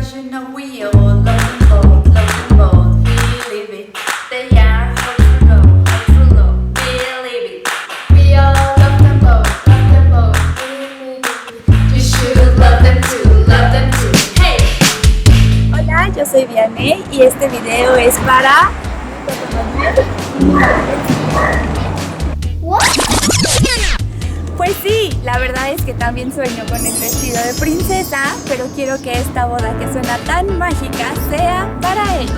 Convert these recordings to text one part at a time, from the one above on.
'cause you know we all love them both, believe it. They are hard to know, believe it. We all love them both, believe it. You should love them too, hey! Hola, yo soy Vianney y este video es para... Pues sí, la verdad es que también sueño con el vestido de princesa, pero quiero que esta boda que suena tan mágica sea para él.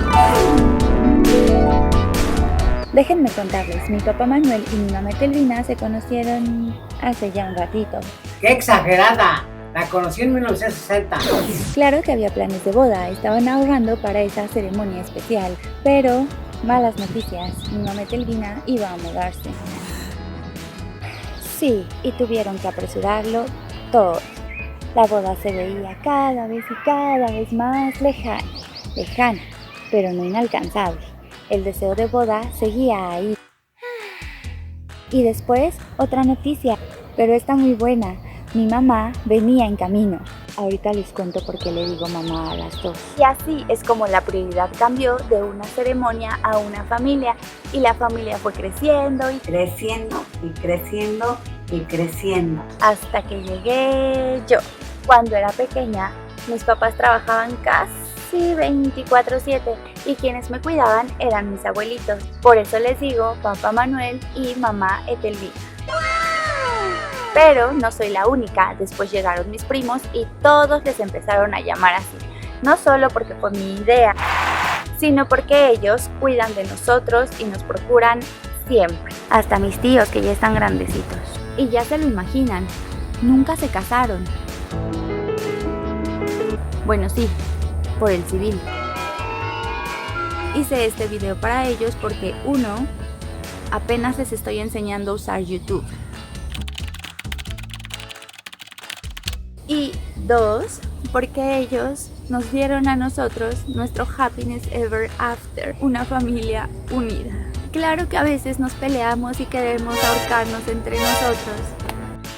Déjenme contarles, mi papá Manuel y mi mamá Telvina se conocieron hace ya un ratito. ¡Qué exagerada! La conocí en 1960. Claro que había planes de boda, estaban ahorrando para esa ceremonia especial, pero malas noticias, mi mamá Telvina iba a mudarse. Sí, y tuvieron que apresurarlo todo. La boda se veía cada vez más lejana, pero no inalcanzable. El deseo de boda seguía ahí. Y después, otra noticia, pero está muy buena. Mi mamá venía en camino. Ahorita les cuento por qué le digo mamá a las dos. Y así es como la prioridad cambió de una ceremonia a una familia. Y la familia fue creciendo y creciendo y creciendo y creciendo. hasta que llegué yo. Cuando era pequeña, mis papás trabajaban casi 24/7 y quienes me cuidaban eran mis abuelitos. Por eso les digo papá Manuel y mamá Etelvina. Pero no soy la única, después llegaron mis primos y todos les empezaron a llamar así. No solo porque fue mi idea, sino porque ellos cuidan de nosotros y nos procuran siempre. Hasta mis tíos que ya están grandecitos. Y ya se lo imaginan, nunca se casaron. Bueno, sí, por el civil. Hice este video para ellos porque uno, apenas les estoy enseñando a usar YouTube. Y dos, porque ellos nos dieron a nosotros nuestro happiness ever after, una familia unida. Claro que a veces nos peleamos y queremos ahorcarnos entre nosotros,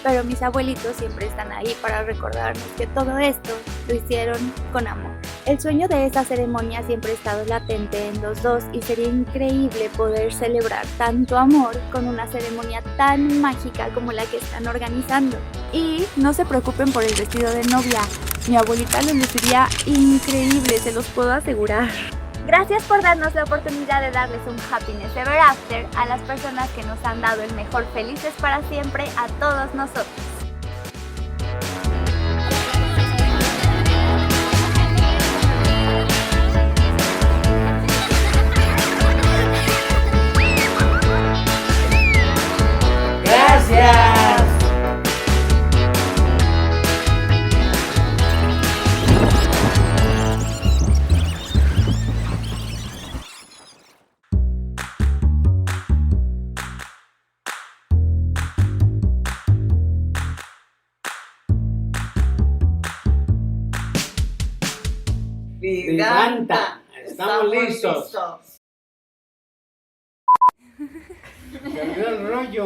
pero mis abuelitos siempre están ahí para recordarnos que todo esto lo hicieron con amor. El sueño de esa ceremonia siempre ha estado latente en los dos y sería increíble poder celebrar tanto amor con una ceremonia tan mágica como la que están organizando. Y no se preocupen por el vestido de novia, mi abuelita lo luciría increíble, se los puedo asegurar. Gracias por darnos la oportunidad de darles un happiness ever after a las personas que nos han dado el mejor felices para siempre a todos nosotros. ¡Gracias! Giganta, estamos listos. Se olvidó el rollo.